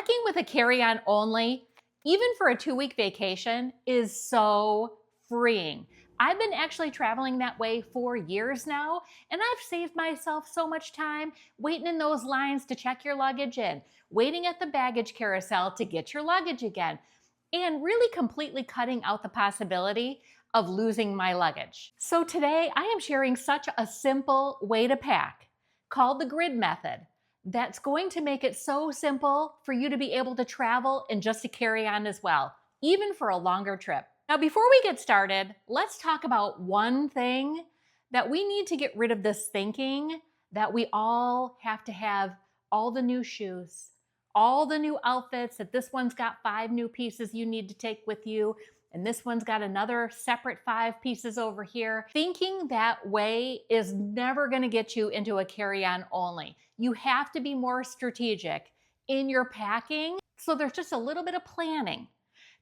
Packing with a carry-on only, even for a 2-week vacation, is so freeing. I've been actually traveling that way for years now, and I've saved myself so much time waiting in those lines to check your luggage in, waiting at the baggage carousel to get your luggage again, and really completely cutting out the possibility of losing my luggage. So today I am sharing such a simple way to pack called the grid method that's going to make it so simple for you to be able to travel and just to carry on as well, even for a longer trip. Now, before we get started, let's talk about one thing that we need to get rid of, this thinking that we all have to have all the new shoes, all the new outfits, that this one's got 5 new pieces you need to take with you, and this one's got another separate 5 pieces over here. Thinking that way is never gonna get you into a carry-on only. You have to be more strategic in your packing, so there's just a little bit of planning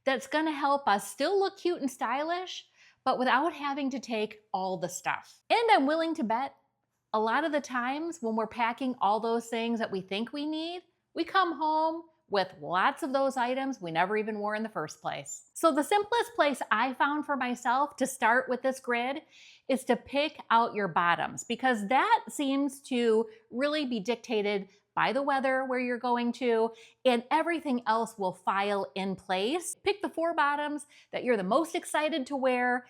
that's gonna help us still look cute and stylish, but without having to take all the stuff. And I'm willing to bet a lot of the times when we're packing all those things that we think we need, we come home with lots of those items we never even wore in the first place. So the simplest place I found for myself to start with this grid is to pick out your bottoms, because that seems to really be dictated by the weather where you're going to, and everything else will file in place. Pick the 4 bottoms that you're the most excited to wear,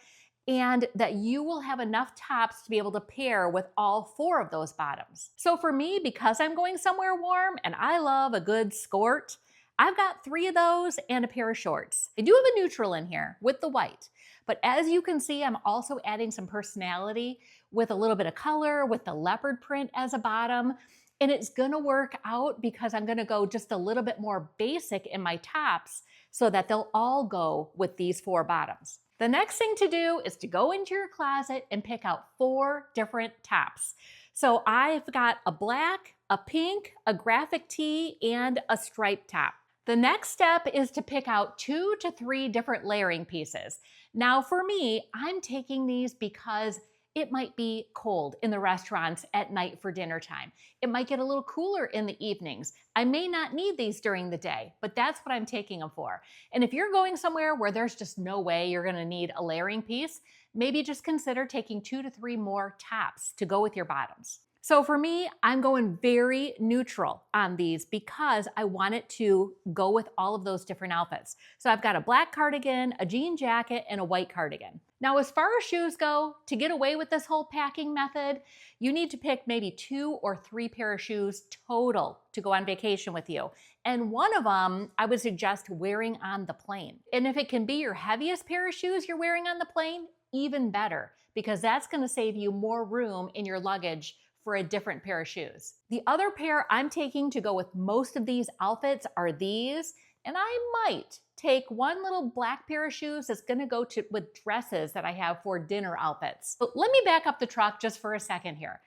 and that you will have enough tops to be able to pair with all 4 of those bottoms. So for me, because I'm going somewhere warm and I love a good Skort, I've got 3 of those and a pair of shorts. I do have a neutral in here with the white, but as you can see, I'm also adding some personality with a little bit of color, with the leopard print as a bottom. And it's gonna work out because I'm gonna go just a little bit more basic in my tops so that they'll all go with these 4 bottoms. The next thing to do is to go into your closet and pick out 4 different tops. So I've got a black, a pink, a graphic tee, and a striped top. The next step is to pick out 2 to 3 different layering pieces. Now for me, I'm taking these because it might be cold in the restaurants at night for dinner time. It might get a little cooler in the evenings. I may not need these during the day, but that's what I'm taking them for. And if you're going somewhere where there's just no way you're gonna need a layering piece, maybe just consider taking 2 to 3 more tops to go with your bottoms. So for me, I'm going very neutral on these because I want it to go with all of those different outfits. So I've got a black cardigan, a jean jacket, and a white cardigan. Now, as far as shoes go, to get away with this whole packing method, you need to pick maybe 2 or 3 pair of shoes total to go on vacation with you. And one of them, I would suggest wearing on the plane. And if it can be your heaviest pair of shoes you're wearing on the plane, even better, because that's gonna save you more room in your luggage for a different pair of shoes. The other pair I'm taking to go with most of these outfits are these, and I might take 1 little black pair of shoes that's gonna go with dresses that I have for dinner outfits. But let me back up the truck just for a second here.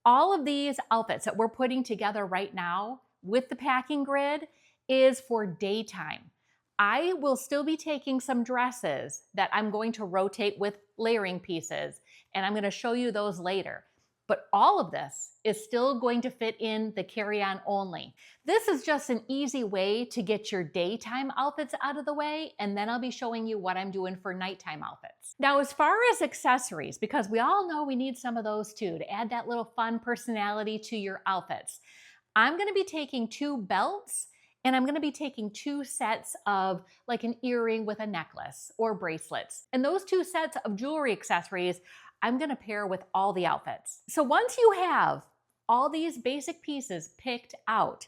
All of these outfits that we're putting together right now with the packing grid is for daytime. I will still be taking some dresses that I'm going to rotate with layering pieces, and I'm gonna show you those later. But all of this is still going to fit in the carry-on only. This is just an easy way to get your daytime outfits out of the way, and then I'll be showing you what I'm doing for nighttime outfits. Now, as far as accessories, because we all know we need some of those too, to add that little fun personality to your outfits, I'm gonna be taking 2 belts, and I'm gonna be taking 2 sets of like an earring with a necklace or bracelets. And those 2 sets of jewelry accessories I'm gonna pair with all the outfits. So once you have all these basic pieces picked out,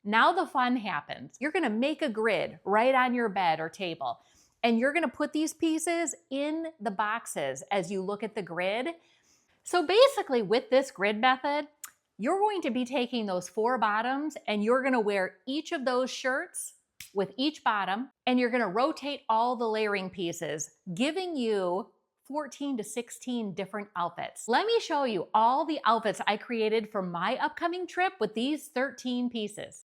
now the fun happens. You're gonna make a grid right on your bed or table, and you're gonna put these pieces in the boxes as you look at the grid. So basically with this grid method, you're going to be taking those 4 bottoms and you're gonna wear each of those shirts with each bottom, and you're gonna rotate all the layering pieces, giving you 14 to 16 different outfits. Let me show you all the outfits I created for my upcoming trip with these 13 pieces.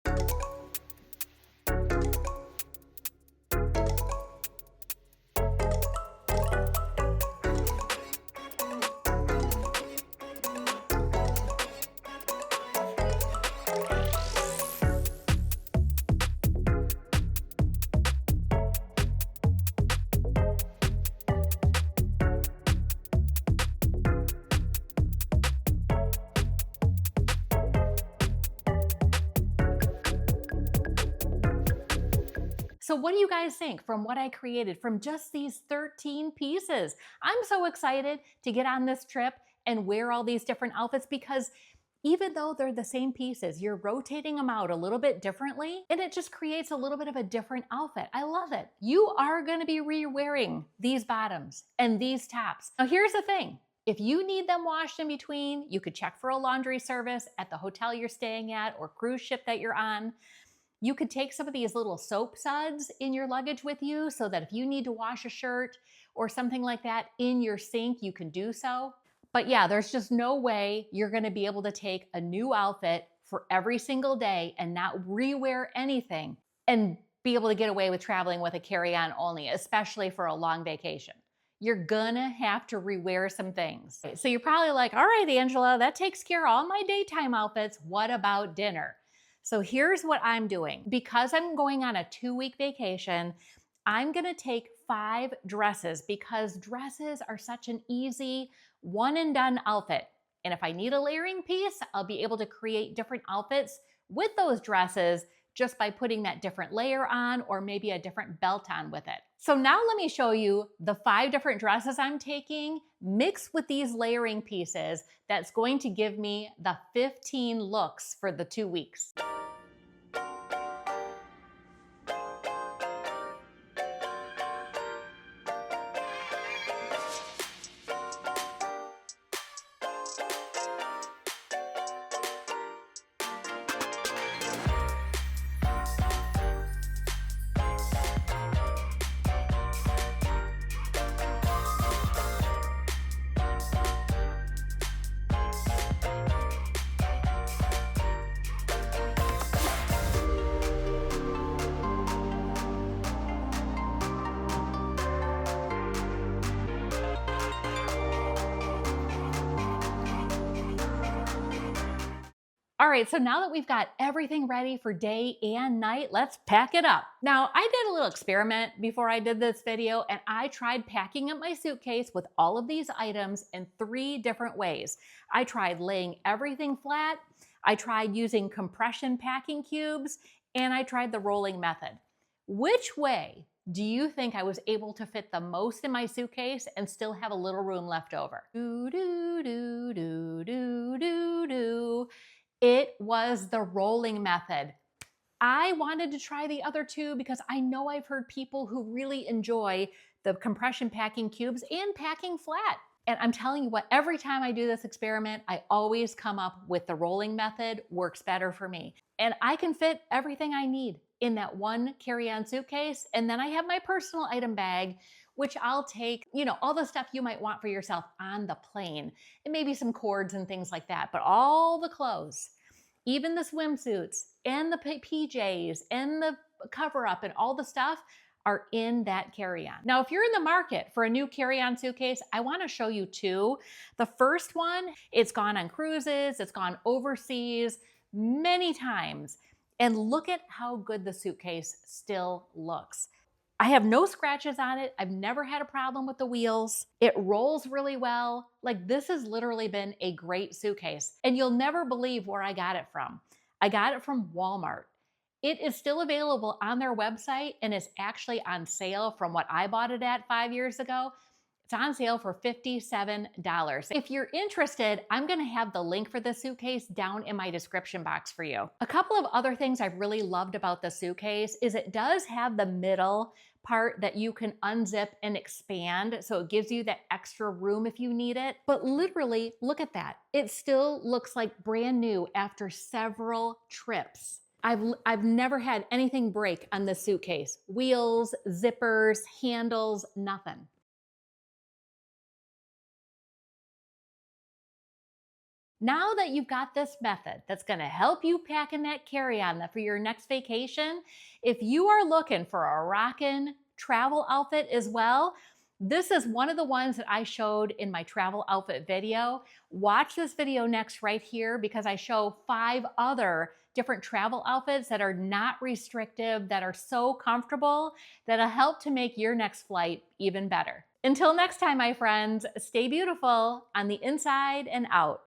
So what do you guys think from what I created from just these 13 pieces? I'm so excited to get on this trip and wear all these different outfits because even though they're the same pieces, you're rotating them out a little bit differently and it just creates a little bit of a different outfit. I love it. You are gonna be re-wearing these bottoms and these tops. Now here's the thing. If you need them washed in between, you could check for a laundry service at the hotel you're staying at or cruise ship that you're on. You could take some of these little soap suds in your luggage with you so that if you need to wash a shirt or something like that in your sink, you can do so. But yeah, there's just no way you're gonna be able to take a new outfit for every single day and not rewear anything and be able to get away with traveling with a carry-on only, especially for a long vacation. You're gonna have to rewear some things. So you're probably like, all right, Angela, that takes care of all my daytime outfits. What about dinner? So here's what I'm doing. Because I'm going on a 2-week vacation, I'm gonna take 5 dresses because dresses are such an easy one and done outfit. And if I need a layering piece, I'll be able to create different outfits with those dresses just by putting that different layer on or maybe a different belt on with it. So now let me show you the 5 different dresses I'm taking mixed with these layering pieces that's going to give me the 15 looks for the 2 weeks. All right, so now that we've got everything ready for day and night, let's pack it up. Now, I did a little experiment before I did this video, and I tried packing up my suitcase with all of these items in 3 different ways. I tried laying everything flat, I tried using compression packing cubes, and I tried the rolling method. Which way do you think I was able to fit the most in my suitcase and still have a little room left over? Do, do, do, do, do, do, do. It was the rolling method. I wanted to try the other 2 because I know I've heard people who really enjoy the compression packing cubes and packing flat. And I'm telling you what, every time I do this experiment, I always come up with the rolling method works better for me. And I can fit everything I need in that one carry-on suitcase. And then I have my personal item bag, which I'll take, all the stuff you might want for yourself on the plane and maybe some cords and things like that. But all the clothes, even the swimsuits and the PJs and the cover up and all the stuff are in that carry-on. Now, if you're in the market for a new carry-on suitcase, I wanna show you 2. The first one, it's gone on cruises, it's gone overseas many times. And look at how good the suitcase still looks. I have no scratches on it. I've never had a problem with the wheels. It rolls really well. Like, this has literally been a great suitcase. And you'll never believe where I got it from. I got it from Walmart. It is still available on their website and is actually on sale from what I bought it at 5 years ago. It's on sale for $57. If you're interested, I'm gonna have the link for the suitcase down in my description box for you. A couple of other things I've really loved about the suitcase is it does have the middle part that you can unzip and expand, so it gives you that extra room if you need it. But literally, look at that. It still looks like brand new after several trips. I've never had anything break on this suitcase. Wheels, zippers, handles, nothing. Now that you've got this method that's gonna help you pack in that carry-on for your next vacation, if you are looking for a rockin' travel outfit as well, this is one of the ones that I showed in my travel outfit video. Watch this video next right here because I show 5 other different travel outfits that are not restrictive, that are so comfortable, that'll help to make your next flight even better. Until next time, my friends, stay beautiful on the inside and out.